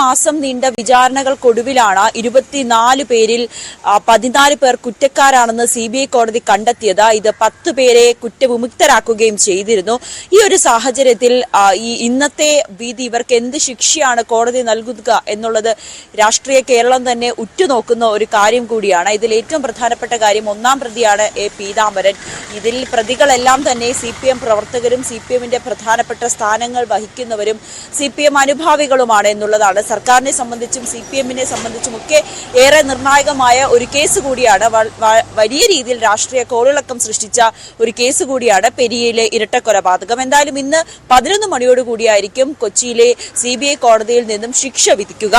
മാസം നീണ്ട വിചാരണകൾക്കൊടുവിലാണ് 24 പേരിൽ 14 പേർ കുറ്റക്കാരാണെന്ന് CBI കോടതി കണ്ടെത്തിയത്. ഇത് 10 പേരെ കുറ്റവിമുക്തരാക്കുകയും ചെയ്തിരുന്നു. ഈ ഒരു സാഹചര്യത്തിൽ ഈ ഇന്നത്തെ വിധി ഇവർക്ക് എന്ത് ശിക്ഷയാണ് കോടതി നൽകുക എന്നുള്ളത് രാഷ്ട്രീയ കേരളം തന്നെ ഉറ്റുനോക്കുന്ന ഒരു കാര്യം കൂടിയാണ്. ഇതിൽ ഏറ്റവും പ്രധാനപ്പെട്ട കാര്യം ഒന്നാം പ്രതിയാണ് A. പീതാംബരൻ. ഇതിൽ പ്രതികളെല്ലാം തന്നെ CPM പ്രവർത്തകരും CPMന്റെ പ്രധാനപ്പെട്ട സ്ഥാനങ്ങൾ വഹിക്കുന്നവരും CPM അനുഭാവികളുമാണ് എന്നുള്ളതാണ്. സർക്കാരിനെ സംബന്ധിച്ചും CPMനെ സംബന്ധിച്ചും ഒക്കെ ഏറെ നിർണായകമായ ഒരു കേസ് കൂടിയാണ്. വലിയ രീതിയിൽ രാഷ്ട്രീയ കോളിളക്കം സൃഷ്ടിച്ച ഒരു കേസ് കൂടിയാണ് പെരിയയിലെ ഇരട്ടക്കൊലപാതകം. എന്തായാലും ഇന്ന് 11 മണിയോടുകൂടിയായിരിക്കും കൊച്ചിയിലെ CBI കോടതിയിൽ നിന്നും ശിക്ഷ വിധിക്കുക.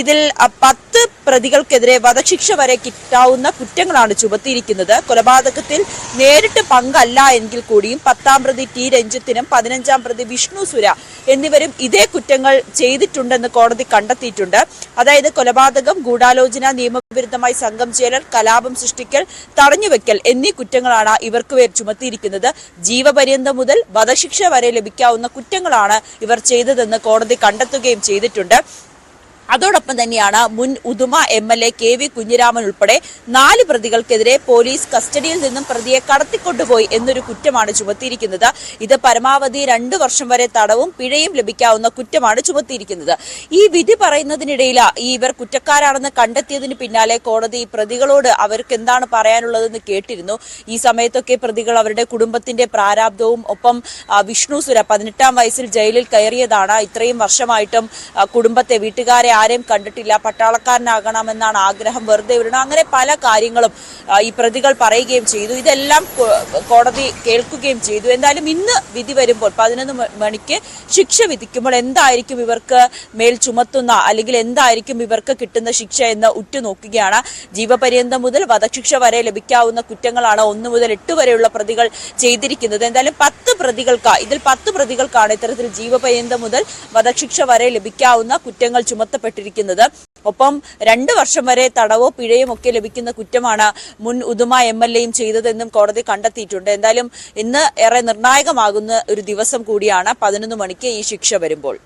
ഇതിൽ 10 പ്രതികൾക്കെതിരെ വധശിക്ഷ വരെ കിട്ടാവുന്ന കുറ്റങ്ങളാണ് ചുമത്തിയിരിക്കുന്നത്. കൊലപാതകത്തിൽ നേരിട്ട് പങ്കല്ല എങ്കിൽ കൂടിയും 10ാം പ്രതി T. രഞ്ജിത്തിനും 15ാം പ്രതി വിഷ്ണു സുര എന്നിവരും ഇതേ കുറ്റങ്ങൾ ചെയ്തിട്ടുണ്ടെന്ന് കോടതി കണ്ടെത്തിയിട്ടുണ്ട്. അതായത് കൊലപാതകം, ഗൂഢാലോചന, നിയമവിരുദ്ധമായി സംഘം ചേരൽ, കലാപം സൃഷ്ടിക്കൽ, തടഞ്ഞുവെക്കൽ എന്നീ കുറ്റങ്ങളാണ് ഇവർക്ക് മേൽ ചുമത്തിയിരിക്കുന്നത്. ജീവപര്യന്തം മുതൽ വധശിക്ഷ വരെ ലഭിക്കാവുന്ന കുറ്റങ്ങളാണ് ഇവർ ചെയ്തതെന്ന് കോടതി കണ്ടെത്തുകയും ചെയ്തിട്ടുണ്ട്. അതോടൊപ്പം തന്നെയാണ് മുൻ ഉദുമ MLA KV കുഞ്ഞിരാമൻ ഉൾപ്പെടെ 4 പ്രതികൾക്കെതിരെ പോലീസ് കസ്റ്റഡിയിൽ നിന്നും പ്രതിയെ കടത്തിക്കൊണ്ടുപോയി എന്നൊരു കുറ്റമാണ് ചുമത്തിയിരിക്കുന്നത്. ഇത് പരമാവധി 2 വർഷം വരെ തടവും പിഴയും ലഭിക്കാവുന്ന കുറ്റമാണ് ചുമത്തിയിരിക്കുന്നത്. ഈ വിധി പറയുന്നതിനിടയിൽ ഇവർ കുറ്റക്കാരാണെന്ന് കണ്ടെത്തിയതിന് പിന്നാലെ കോടതി പ്രതികളോട് അവർക്ക് എന്താണ് പറയാനുള്ളതെന്ന് കേട്ടിരുന്നു. ഈ സമയത്തൊക്കെ പ്രതികൾ അവരുടെ കുടുംബത്തിന്റെ പ്രാരാബ്ദവും ഒപ്പം വിഷ്ണു സുര 18ാം വയസ്സിൽ ജയിലിൽ കയറിയതാണ്. ഇത്രയും വർഷമായിട്ടും കുടുംബത്തെ, വീട്ടുകാരെ ആരെയും കണ്ടിട്ടില്ല, പട്ടാളക്കാരനാകണമെന്നാണ് ആഗ്രഹം, വെറുതെ വിടണം, അങ്ങനെ പല കാര്യങ്ങളും ഈ പ്രതികൾ പറയുകയും ചെയ്തു. ഇതെല്ലാം കോടതി കേൾക്കുകയും ചെയ്തു. എന്തായാലും ഇന്ന് വിധി വരുമ്പോൾ 11 മണിക്ക് ശിക്ഷ വിധിക്കുമ്പോൾ എന്തായിരിക്കും ഇവർക്ക് മേൽ ചുമത്തുന്ന അല്ലെങ്കിൽ എന്തായിരിക്കും ഇവർക്ക് കിട്ടുന്ന ശിക്ഷ എന്ന് ഉറ്റുനോക്കുകയാണ്. ജീവപര്യന്തം മുതൽ വധശിക്ഷ വരെ ലഭിക്കാവുന്ന കുറ്റങ്ങളാണ് 1 മുതൽ 8 വരെയുള്ള പ്രതികൾ ചെയ്തിരിക്കുന്നത്. എന്തായാലും 10 പ്രതികൾക്കാണ് ഇത്തരത്തിൽ ജീവപര്യന്തം മുതൽ വധശിക്ഷ വരെ ലഭിക്കാവുന്ന കുറ്റങ്ങൾ ചുമത്തപ്പെട്ടിരിക്കുന്നത്. ഒപ്പം 2 വർഷം വരെ തടവോ പിഴയും ഒക്കെ ലഭിക്കുന്ന കുറ്റമാണ് മുൻ ഉദുമ MLAയും ചെയ്തതെന്നും കോടതി കണ്ടെത്തിയിട്ടുണ്ട്. എന്തായാലും ഇന്ന് ഏറെ നിർണായകമാകുന്ന ഒരു ദിവസം കൂടിയാണ് 11 മണിക്ക് ഈ ശിക്ഷ വരുമ്പോൾ.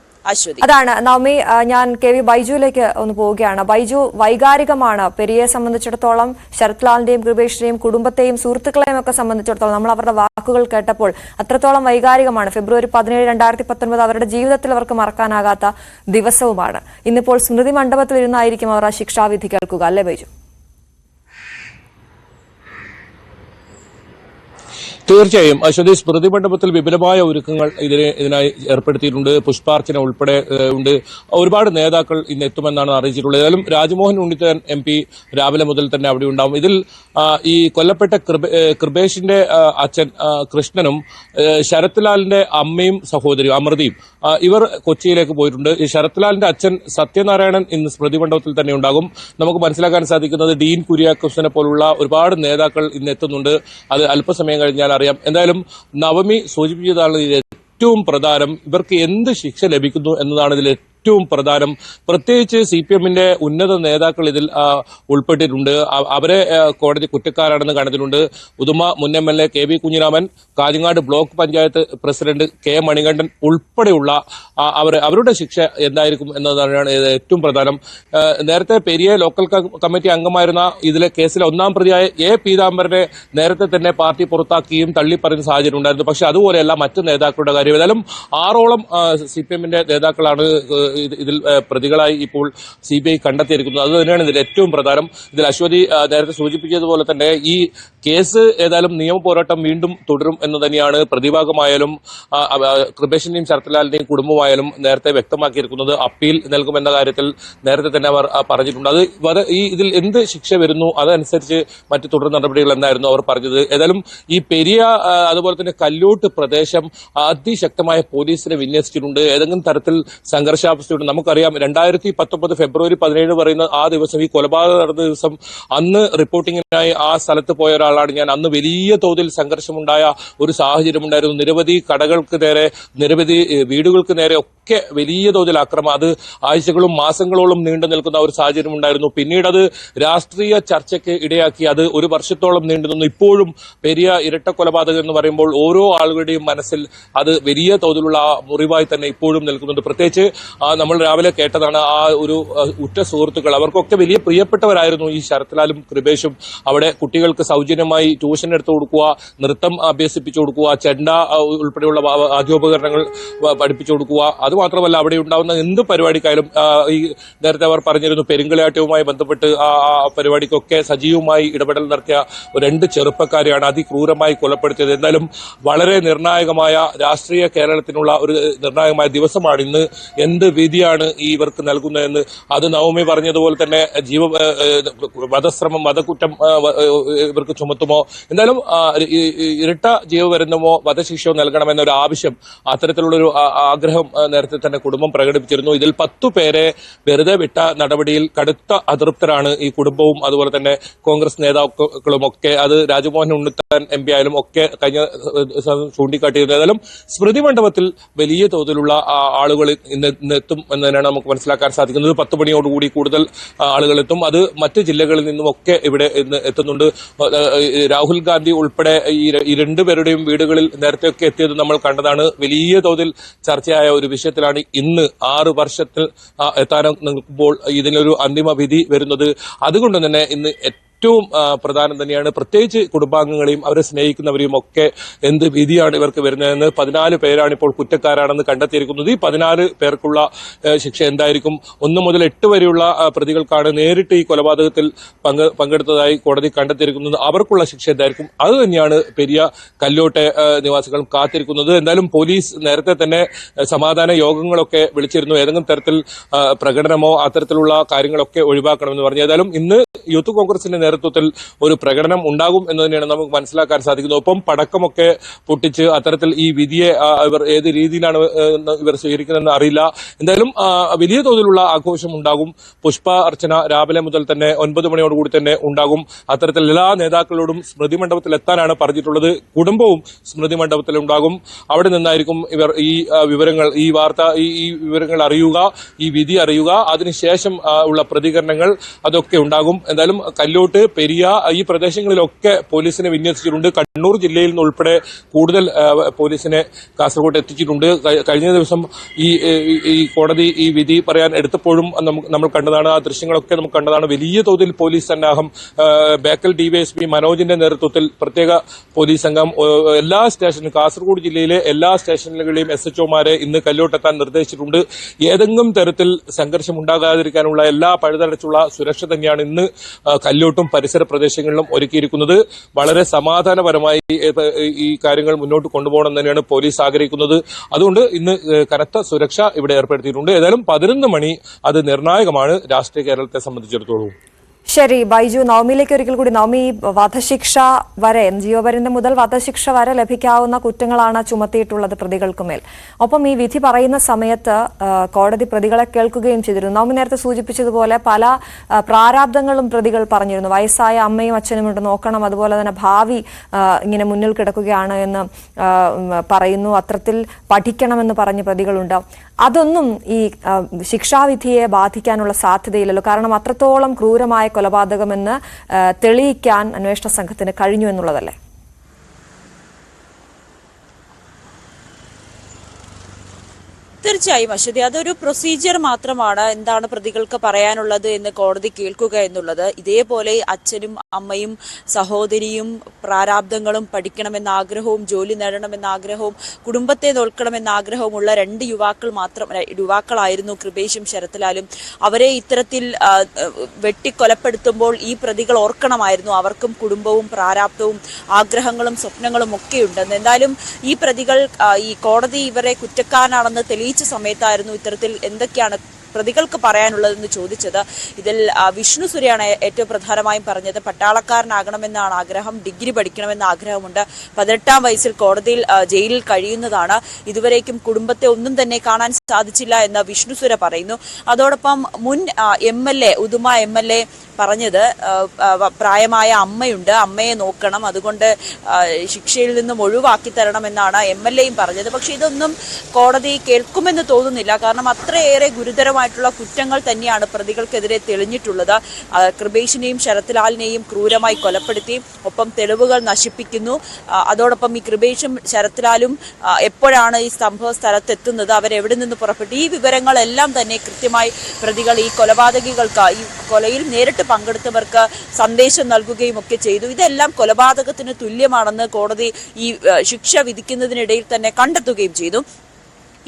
അതാണ് നവമി. ഞാൻ KV ബൈജുവിലേക്ക് ഒന്ന് പോവുകയാണ്. ബൈജു, വൈകാരികമാണ് പെരിയയെ സംബന്ധിച്ചിടത്തോളം, ശരത് ലാലിന്റെയും കൃപേഷിന്റെയും കുടുംബത്തെയും സുഹൃത്തുക്കളെയും ഒക്കെ സംബന്ധിച്ചിടത്തോളം നമ്മൾ അവരുടെ വാക്കുകൾ കേട്ടപ്പോൾ അത്രത്തോളം വൈകാരികമാണ്. ഫെബ്രുവരി 17, 2019 അവരുടെ ജീവിതത്തിൽ അവർക്ക് മറക്കാനാകാത്ത ദിവസവുമാണ്. ഇന്നിപ്പോൾ സ്മൃതി മണ്ഡപത്തിൽ ഇരുന്നായിരിക്കും അവർ ആ ശിക്ഷാവിധി കേൾക്കുക, അല്ലേ ബൈജു? തീർച്ചയായും അശ്വതി, സ്മൃതി മണ്ഡപത്തിൽ വിപുലമായ ഒരുക്കങ്ങൾ ഇതിനായി ഏർപ്പെടുത്തിയിട്ടുണ്ട്. പുഷ്പാർച്ചന ഉൾപ്പെടെ ഉണ്ട്. ഒരുപാട് നേതാക്കൾ ഇന്ന് എത്തുമെന്നാണ് അറിയിച്ചിട്ടുള്ളത്. ഏതായാലും രാജ്മോഹൻ ഉണ്ണിത്താൻ MP രാവിലെ മുതൽ തന്നെ അവിടെ ഉണ്ടാവും. ഇതിൽ ഈ കൊല്ലപ്പെട്ട കൃപേഷിന്റെ അച്ഛൻ കൃഷ്ണനും ശരത് ലാലിന്റെ അമ്മയും സഹോദരിയും അമൃതയും ഇവർ കൊച്ചിയിലേക്ക് പോയിട്ടുണ്ട്. ഈ ശരത് ലാലിന്റെ അച്ഛൻ സത്യനാരായണൻ ഇന്ന് സ്മൃതി മണ്ഡപത്തിൽ തന്നെ ഉണ്ടാകും. നമുക്ക് മനസ്സിലാക്കാൻ സാധിക്കുന്നത് ഡീൻ കുര്യാക്കോസിനെ പോലുള്ള ഒരുപാട് നേതാക്കൾ ഇന്ന് എത്തുന്നുണ്ട്. അത് അല്പസമയം കഴിഞ്ഞാൽ അറിയാം. എന്തായാലും നവമി സൂചിപ്പിച്ചതാണ് ഏറ്റവും പ്രധാനം. ഇവർക്ക് എന്ത് ശിക്ഷ ലഭിക്കുന്നു എന്നതാണ് ഇതിൽ ഏറ്റവും പ്രധാനം. പ്രത്യേകിച്ച് CPMന്റെ ഉന്നത നേതാക്കൾ ഇതിൽ ഉൾപ്പെട്ടിട്ടുണ്ട്. അവരെ കോടതി കുറ്റക്കാരാണെന്ന് കണ്ടെത്തിയിട്ടുണ്ട്. ഉദുമ മുൻ MLA KV Kunhiraman, Kanhangad block panchayat president K. Manikandan ഉൾപ്പെടെയുള്ള അവരുടെ ശിക്ഷ എന്തായിരിക്കും എന്നതാണ് ഏറ്റവും പ്രധാനം. നേരത്തെ പെരിയ ലോക്കൽ കമ്മിറ്റി അംഗമായിരുന്ന ഇതിലെ കേസിലെ 1ാം പ്രതിയായ A. പീതാംബരനെ നേരത്തെ തന്നെ പാർട്ടി പുറത്താക്കുകയും തള്ളിപ്പറയുന്ന സാഹചര്യം ഉണ്ടായിരുന്നു. പക്ഷെ അതുപോലെയല്ല മറ്റ് നേതാക്കളുടെ കാര്യം. ഏതായാലും 6ഓളം CPMന്റെ നേതാക്കളാണ് ഇതിൽ പ്രതികളായി ഇപ്പോൾ CBI കണ്ടെത്തിയിരിക്കുന്നത്. അത് തന്നെയാണ് ഇതിൽ ഏറ്റവും പ്രധാനം. ഇതിൽ അശ്വതി നേരത്തെ സൂചിപ്പിച്ചതുപോലെ തന്നെ ഈ കേസ് ഏതായാലും നിയമ പോരാട്ടം വീണ്ടും തുടരും എന്ന് തന്നെയാണ് പ്രതിഭാഗമായാലും കൃപേഷിന്റെയും ശരത് ലാലിന്റെയും കുടുംബമായാലും നേരത്തെ വ്യക്തമാക്കിയിരിക്കുന്നത്. അപ്പീൽ നൽകുമെന്ന കാര്യത്തിൽ നേരത്തെ തന്നെ അവർ പറഞ്ഞിട്ടുണ്ട്. അത് ഇതിൽ എന്ത് ശിക്ഷ വരുന്നു അതനുസരിച്ച് മറ്റ് തുടർ നടപടികൾ എന്നായിരുന്നു അവർ പറഞ്ഞത്. ഏതായാലും ഈ പെരിയ അതുപോലെ തന്നെ കല്ലോട്ട് പ്രദേശം അതിശക്തമായ പോലീസിനെ വിന്യസിച്ചിട്ടുണ്ട്. ഏതെങ്കിലും തരത്തിൽ സംഘർഷാവസ്ഥ നമുക്കറിയാം. 2019 ഫെബ്രുവരി 17 പറയുന്ന ആ ദിവസം, ഈ കൊലപാതകം നടന്ന ദിവസം, അന്ന് റിപ്പോർട്ടിങ്ങിനായി ആ സ്ഥലത്ത് പോയ ഒരാളാണ് ഞാൻ. അന്ന് വലിയ തോതിൽ സംഘർഷമുണ്ടായ ഒരു സാഹചര്യം ഉണ്ടായിരുന്നു. നിരവധി കടകൾക്ക് നേരെ, നിരവധി വീടുകൾക്ക് നേരെ ഒക്കെ വലിയ തോതിൽ ആക്രമണം. അത് ആഴ്ചകളും മാസങ്ങളോളം നീണ്ടു നിൽക്കുന്ന ഒരു സാഹചര്യം ഉണ്ടായിരുന്നു. പിന്നീട് അത് രാഷ്ട്രീയ ചർച്ചയ്ക്ക് ഇടയാക്കി. അത് 1 വർഷത്തോളം നീണ്ടുനിന്നു. ഇപ്പോഴും പെരിയ ഇരട്ട കൊലപാതകം എന്ന് പറയുമ്പോൾ ഓരോ ആളുകളുടെയും മനസ്സിൽ അത് വലിയ തോതിലുള്ള മുറിവായി തന്നെ ഇപ്പോഴും നിൽക്കുന്നുണ്ട്. പ്രത്യേകിച്ച് നമ്മൾ രാവിലെ കേട്ടതാണ്. ആ ഒരു ഉറ്റ സുഹൃത്തുക്കൾ അവർക്കൊക്കെ വലിയ പ്രിയപ്പെട്ടവരായിരുന്നു ഈ ശരത്ലാലും കൃപേഷും. അവിടെ കുട്ടികൾക്ക് സൗജന്യമായി ട്യൂഷൻ എടുത്തു കൊടുക്കുക, നൃത്തം അഭ്യസിപ്പിച്ചു കൊടുക്കുക, ചെണ്ട ഉൾപ്പെടെയുള്ള വാദ്യോപകരണങ്ങൾ പഠിപ്പിച്ചു കൊടുക്കുക. അതുമാത്രമല്ല അവിടെ ഉണ്ടാവുന്ന എന്ത് പരിപാടിക്കായാലും ഈ നേരത്തെ അവർ പറഞ്ഞിരുന്നു പെരുങ്കളിയാട്ടവുമായി ബന്ധപ്പെട്ട് ആ പരിപാടിക്കൊക്കെ സജീവമായി ഇടപെടൽ നടത്തിയ 2 ചെറുപ്പക്കാരെയാണ് അതിക്രൂരമായി കൊലപ്പെടുത്തിയത്. എന്നാലും വളരെ നിർണായകമായ രാഷ്ട്രീയ കേരളത്തിനുള്ള ഒരു നിർണായകമായ ദിവസമാണ് ഇന്ന്. എന്ത് വിധിയാണ് ഇവർക്ക് നൽകുന്നതെന്ന് അത് നവമി പറഞ്ഞതുപോലെ തന്നെ വധശ്രമം, വധക്കുറ്റം ഇവർക്ക് ചുമത്തുമോ, എന്തായാലും ഇരട്ട ജീവപര്യന്തമോ വധശിക്ഷയോ നൽകണമെന്നൊരു ആവശ്യം, അത്തരത്തിലുള്ളൊരു ആഗ്രഹം നേരത്തെ തന്നെ കുടുംബം പ്രകടിപ്പിച്ചിരുന്നു. ഇതിൽ 10 പേരെ വെറുതെ വിട്ട നടപടിയിൽ കടുത്ത അതൃപ്തരാണ് ഈ കുടുംബവും അതുപോലെ തന്നെ കോൺഗ്രസ് നേതാക്കളും ഒക്കെ. അത് രാജ്മോഹൻ ഉണ്ണിത്താൻ MP ആയാലും ഒക്കെ കഴിഞ്ഞ ചൂണ്ടിക്കാട്ടിയിരുന്നു. ഏതായാലും സ്മൃതി മണ്ഡപത്തിൽ വലിയ തോതിലുള്ള ആളുകൾ ഇന്ന് എത്തും എന്ന് തന്നെയാണ് നമുക്ക് മനസ്സിലാക്കാൻ സാധിക്കുന്നത്. 10 മണിയോടുകൂടി കൂടുതൽ ആളുകൾ എത്തും. അത് മറ്റ് ജില്ലകളിൽ നിന്നുമൊക്കെ ഇവിടെ ഇന്ന് എത്തുന്നുണ്ട്. രാഹുൽ ഗാന്ധി ഉൾപ്പെടെ ഈ 2 പേരുടെയും വീടുകളിൽ നേരത്തെയൊക്കെ എത്തിയത് നമ്മൾ കണ്ടതാണ്. വലിയ തോതിൽ ചർച്ചയായ ഒരു വിഷയത്തിലാണ് ഇന്ന് 6 വർഷത്തിൽ എത്താൻ നിൽക്കുമ്പോൾ ഇതിനൊരു അന്തിമ വിധി വരുന്നത്. അതുകൊണ്ട് തന്നെ ഇന്ന് ഏറ്റവും പ്രധാനം തന്നെയാണ്. പ്രത്യേകിച്ച് കുടുംബാംഗങ്ങളെയും അവരെ സ്നേഹിക്കുന്നവരെയും ഒക്കെ എന്ത് വിധിയാണ് ഇവർക്ക് വരുന്നതെന്ന്. 14 പേരാണ് ഇപ്പോൾ കുറ്റക്കാരാണെന്ന് കണ്ടെത്തിയിരിക്കുന്നത്. ഈ 14 പേർക്കുള്ള ശിക്ഷ എന്തായിരിക്കും? 1 മുതൽ 8 വരെയുള്ള പ്രതികൾക്കാണ് നേരിട്ട് ഈ കൊലപാതകത്തിൽ പങ്കെടുത്തതായി കോടതി കണ്ടെത്തിയിരിക്കുന്നത്. അവർക്കുള്ള ശിക്ഷ എന്തായിരിക്കും? അത് തന്നെയാണ് പെരിയ കല്ലോട്ടെ നിവാസികൾ കാത്തിരിക്കുന്നത്. എന്തായാലും പോലീസ് നേരത്തെ തന്നെ സമാധാന യോഗങ്ങളൊക്കെ വിളിച്ചിരുന്നു. ഏതെങ്കിലും തരത്തിൽ പ്രകടനമോ അത്തരത്തിലുള്ള കാര്യങ്ങളൊക്കെ ഒഴിവാക്കണമെന്ന് പറഞ്ഞു. ഏതായാലും ഇന്ന് യൂത്ത് കോൺഗ്രസിന്റെ നേതൃത്വത്തിൽ ഒരു പ്രകടനം ഉണ്ടാകും എന്ന് തന്നെയാണ് നമുക്ക് മനസ്സിലാക്കാൻ സാധിക്കുന്നത്. ഒപ്പം പടക്കമൊക്കെ പൊട്ടിച്ച് അത്തരത്തിൽ ഈ വിധിയെ ഇവർ ഏത് രീതിയിലാണ് ഇവർ സ്വീകരിക്കുന്നതെന്ന് അറിയില്ല. എന്തായാലും വലിയ തോതിലുള്ള ആഘോഷം ഉണ്ടാകും. പുഷ്പ അർച്ചന രാവിലെ മുതൽ തന്നെ 9 മണിയോടുകൂടി തന്നെ ഉണ്ടാകും. അത്തരത്തിൽ എല്ലാ നേതാക്കളോടും സ്മൃതി മണ്ഡപത്തിൽ എത്താനാണ് പറഞ്ഞിട്ടുള്ളത്. കുടുംബവും സ്മൃതി മണ്ഡപത്തിൽ ഉണ്ടാകും. അവിടെ നിന്നായിരിക്കും ഇവർ ഈ വിവരങ്ങൾ, ഈ വാർത്ത, ഈ വിവരങ്ങൾ അറിയുക, ഈ വിധി അറിയുക. അതിനുശേഷം ഉള്ള പ്രതികരണങ്ങൾ അതൊക്കെ ഉണ്ടാകും. എന്തായാലും കല്ലോട്ട്, പെരിയ ഈ പ്രദേശങ്ങളിലൊക്കെ പോലീസിനെ വിന്യസിച്ചിട്ടുണ്ട്. കണ്ണൂർ ജില്ലയിൽ നിന്ന് ഉൾപ്പെടെ കൂടുതൽ പോലീസിനെ കാസർഗോഡ് എത്തിച്ചിട്ടുണ്ട്. കഴിഞ്ഞ ദിവസം ഈ കോടതി ഈ വിധി പറയാൻ എടുത്തപ്പോഴും നമ്മൾ കണ്ടതാണ്. ആ ദൃശ്യങ്ങളൊക്കെ നമുക്ക് കണ്ടതാണ്. വലിയ തോതിൽ പോലീസ് സന്നാഹം, ബേക്കൽ DYSP മനോജിന്റെ നേതൃത്വത്തിൽ പ്രത്യേക പോലീസ് സംഘം എല്ലാ സ്റ്റേഷനിലും, കാസർഗോഡ് ജില്ലയിലെ എല്ലാ സ്റ്റേഷനുകളിലെയും SHOമാരെ ഇന്ന് കല്ലോട്ടെത്താൻ നിർദ്ദേശിച്ചിട്ടുണ്ട്. ഏതെങ്കിലും തരത്തിൽ സംഘർഷം ഉണ്ടാകാതിരിക്കാനുള്ള എല്ലാ പഴുതടച്ചുള്ള സുരക്ഷ തന്നെയാണ് ഇന്ന് കല്ലോട്ടും പരിസര പ്രദേശങ്ങളിലും ഒരുക്കിയിരിക്കുന്നത്. വളരെ സമാധാനപരമായി ഈ കാര്യങ്ങൾ മുന്നോട്ട് കൊണ്ടുപോകണം തന്നെയാണ് പോലീസ് ആഗ്രഹിക്കുന്നത്. അതുകൊണ്ട് ഇന്ന് കനത്ത സുരക്ഷ ഇവിടെ ഏർപ്പെടുത്തിയിട്ടുണ്ട്. ഏതായാലും 11 മണി അത് നിർണായകമാണ് രാഷ്ട്രീയ കേരളത്തെ സംബന്ധിച്ചിടത്തോളം. ശരി ബൈജു, നവമിയിലേക്ക് ഒരിക്കൽ കൂടി. നവമി, വധശിക്ഷ വരെ, ജീവപര്യന്തം മുതൽ വധശിക്ഷ വരെ ലഭിക്കാവുന്ന കുറ്റങ്ങളാണ് ചുമത്തിയിട്ടുള്ളത് പ്രതികൾക്കുമേൽ. ഒപ്പം ഈ വിധി പറയുന്ന സമയത്ത് കോടതി പ്രതികളെ കേൾക്കുകയും ചെയ്തിരുന്നു. നവമി നേരത്തെ സൂചിപ്പിച്ചതുപോലെ പല പ്രാരാബ്ദങ്ങളും പ്രതികൾ പറഞ്ഞിരുന്നു. വയസ്സായ അമ്മയും അച്ഛനും ഉണ്ട് നോക്കണം, അതുപോലെ തന്നെ ഭാവി ഇങ്ങനെ മുന്നിൽ കിടക്കുകയാണ് എന്ന് പറയുന്നു. അത്തരത്തിൽ പഠിക്കണമെന്ന് പറഞ്ഞ പ്രതികളുണ്ട്. അതൊന്നും ഈ ശിക്ഷാവിധിയെ ബാധിക്കാനുള്ള സാധ്യതയില്ലല്ലോ. കാരണം അത്രത്തോളം ക്രൂരമായ കൊലപാതകമെന്ന് തെളിയിക്കാൻ അന്വേഷണ സംഘത്തിന് കഴിഞ്ഞു എന്നുള്ളതല്ലേ? തീർച്ചയായും അശ്വതി, അതൊരു പ്രൊസീജിയർ മാത്രമാണ്. എന്താണ് പ്രതികൾക്ക് പറയാനുള്ളത് എന്ന് കോടതി കേൾക്കുക എന്നുള്ളത്. ഇതേപോലെ അച്ഛനും അമ്മയും സഹോദരിയും പ്രാരാബ്ദങ്ങളും, പഠിക്കണമെന്ന ആഗ്രഹവും ജോലി നേടണമെന്ന ആഗ്രഹവും കുടുംബത്തെ നോക്കണമെന്ന ആഗ്രഹവുമുള്ള 2 യുവാക്കളായിരുന്നു കൃപേഷും ശരത്ലാലും. അവരെ ഇത്തരത്തിൽ വെട്ടിക്കൊലപ്പെടുത്തുമ്പോൾ ഈ പ്രതികൾ ഓർക്കണമായിരുന്നു അവർക്കും കുടുംബവും പ്രാരാബ്ദവും ആഗ്രഹങ്ങളും സ്വപ്നങ്ങളും ഒക്കെ ഉണ്ടെന്ന്. എന്തായാലും ഈ പ്രതികൾ, ഈ കോടതി ഇവരെ കുറ്റക്കാരനാണെന്ന് തെളിയിച്ച സമയത്തായിരുന്നു ഇത്തരത്തിൽ എന്തൊക്കെയാണ് പ്രതികൾക്ക് പറയാനുള്ളതെന്ന് ചോദിച്ചത്. ഇതിൽ വിഷ്ണു സുരയാണ് ഏറ്റവും പ്രധാനമായും പറഞ്ഞത്. പട്ടാളക്കാരനാകണമെന്നാണ് ആഗ്രഹം, ഡിഗ്രി പഠിക്കണമെന്ന ആഗ്രഹമുണ്ട്, 18-ാം വയസ്സിൽ കോടതിയിൽ ജയിലിൽ കഴിയുന്നതാണ്, ഇതുവരേക്കും കുടുംബത്തെ ഒന്നും തന്നെ കാണാൻ സാധിച്ചില്ല എന്ന് വിഷ്ണു സുര പറയുന്നു. അതോടൊപ്പം മുൻ MLA, ഉദുമ MLA പറഞ്ഞത് പ്രായമായ അമ്മയുണ്ട്, അമ്മയെ നോക്കണം, അതുകൊണ്ട് ശിക്ഷയിൽ നിന്നും ഒഴിവാക്കി തരണമെന്നാണ് MLAയും പറഞ്ഞത്. പക്ഷെ ഇതൊന്നും കോടതി കേൾക്കുമെന്ന് തോന്നുന്നില്ല. കാരണം അത്രയേറെ ഗുരുതരമായ ഗുരുതരമായിട്ടുള്ള കുറ്റങ്ങൾ തന്നെയാണ് പ്രതികൾക്കെതിരെ തെളിഞ്ഞിട്ടുള്ളത്. കൃപേഷിനെയും ശരത്ലാലിനെയും ക്രൂരമായി കൊലപ്പെടുത്തി, ഒപ്പം തെളിവുകൾ നശിപ്പിക്കുന്നു. അതോടൊപ്പം ഈ കൃപേഷും ശരത്ലാലും എപ്പോഴാണ് ഈ സംഭവ സ്ഥലത്തെത്തുന്നത്, അവരെവിടെ നിന്ന് പുറപ്പെട്ടു, ഈ വിവരങ്ങളെല്ലാം തന്നെ കൃത്യമായി പ്രതികൾ ഈ കൊലപാതകികൾക്ക്, ഈ കൊലയിൽ നേരിട്ട് പങ്കെടുത്തവർക്ക് സന്ദേശം നൽകുകയും ഒക്കെ ചെയ്തു. ഇതെല്ലാം കൊലപാതകത്തിന് തുല്യമാണെന്ന് കോടതി ഈ ശിക്ഷ വിധിക്കുന്നതിനിടയിൽ തന്നെ കണ്ടെത്തുകയും ചെയ്തു.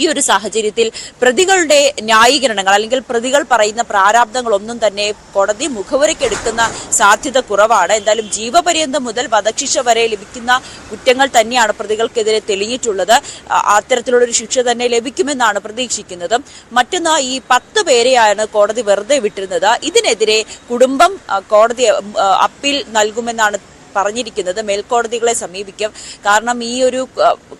ഈ ഒരു സാഹചര്യത്തിൽ പ്രതികളുടെ ന്യായീകരണങ്ങൾ അല്ലെങ്കിൽ പ്രതികൾ പറയുന്ന പ്രാരാബ്ദങ്ങളൊന്നും തന്നെ കോടതി മുഖവുരയ്ക്കെടുക്കുന്ന സാധ്യത കുറവാണ്. എന്തായാലും ജീവപര്യന്തം മുതൽ വധശിക്ഷ വരെ ലഭിക്കുന്ന കുറ്റങ്ങൾ തന്നെയാണ് പ്രതികൾക്കെതിരെ തെളിഞ്ഞിട്ടുള്ളത്. അത്തരത്തിലുള്ളൊരു ശിക്ഷ തന്നെ ലഭിക്കുമെന്നാണ് പ്രതീക്ഷിക്കുന്നത്. മറ്റൊന്ന്, ഈ 10 പേരെയാണ് കോടതി വെറുതെ വിട്ടിരുന്നത്. ഇതിനെതിരെ കുടുംബം കോടതി അപ്പീൽ നൽകുമെന്നാണ് പറഞ്ഞിരിക്കുന്നത്. മേൽക്കോടതികളെ സമീപിക്കും. കാരണം ഈ ഒരു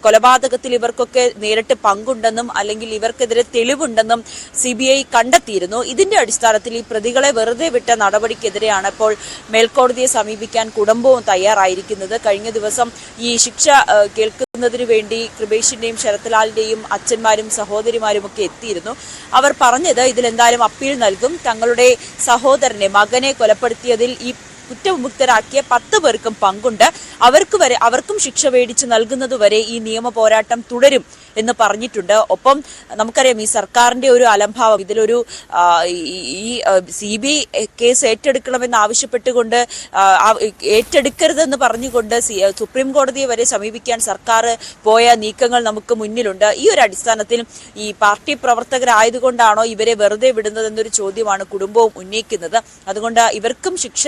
കൊലപാതകത്തിൽ ഇവർക്കൊക്കെ നേരിട്ട് പങ്കുണ്ടെന്നും അല്ലെങ്കിൽ ഇവർക്കെതിരെ തെളിവുണ്ടെന്നും CBI കണ്ടെത്തിയിരുന്നു. ഇതിന്റെ അടിസ്ഥാനത്തിൽ ഈ പ്രതികളെ വെറുതെ വിട്ട നടപടിക്കെതിരെയാണ് ഇപ്പോൾ മേൽക്കോടതിയെ സമീപിക്കാൻ കുടുംബവും തയ്യാറായിരിക്കുന്നത്. കഴിഞ്ഞ ദിവസം ഈ ശിക്ഷ കേൾക്കുന്നതിന് വേണ്ടി കൃപേഷിന്റെയും ശരത്ലാലിന്റെയും അച്ഛന്മാരും സഹോദരിമാരും ഒക്കെ എത്തിയിരുന്നു. അവർ പറഞ്ഞത് ഇതിലെന്തായാലും അപ്പീൽ നൽകും. തങ്ങളുടെ സഹോദരനെ, മകനെ കൊലപ്പെടുത്തിയതിൽ ഈ കുറ്റവിമുക്തരാക്കിയ 10 പേർക്കും പങ്കുണ്ട്. അവർക്കും ശിക്ഷ മേടിച്ച് നൽകുന്നതുവരെ ഈ നിയമ പോരാട്ടം തുടരും എന്ന് പറഞ്ഞിട്ടുണ്ട്. ഒപ്പം നമുക്കറിയാം, ഈ സർക്കാരിന്റെ ഒരു അലംഭാവം, ഇതിലൊരു ഈ CBI കേസ് ഏറ്റെടുക്കണമെന്ന് ആവശ്യപ്പെട്ടുകൊണ്ട് ഏറ്റെടുക്കരുതെന്ന് പറഞ്ഞുകൊണ്ട് സുപ്രീം കോടതിയെ വരെ സമീപിക്കാൻ സർക്കാർ പോയ നീക്കങ്ങൾ നമുക്ക് മുന്നിലുണ്ട്. ഈ ഒരു അടിസ്ഥാനത്തിൽ ഈ പാർട്ടി പ്രവർത്തകരായതുകൊണ്ടാണോ ഇവരെ വെറുതെ വിടുന്നതെന്നൊരു ചോദ്യമാണ് കുടുംബവും ഉന്നയിക്കുന്നത്. അതുകൊണ്ട് ഇവർക്കും ശിക്ഷ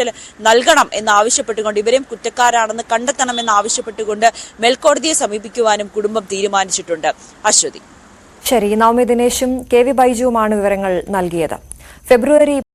നൽകണം എന്നാവശ്യപ്പെട്ടുകൊണ്ട്, ഇവരെയും കുറ്റക്കാരാണെന്ന് കണ്ടെത്തണമെന്ന് ആവശ്യപ്പെട്ടുകൊണ്ട് മേൽക്കോടതിയെ സമീപിക്കുവാനും കുടുംബം തീരുമാനിച്ചിട്ടുണ്ട്. അശ്വതി. ശരി, നവമി ദിനേശും KV ബൈജുവുമാണ് വിവരങ്ങൾ നൽകിയത്. ഫെബ്രുവരി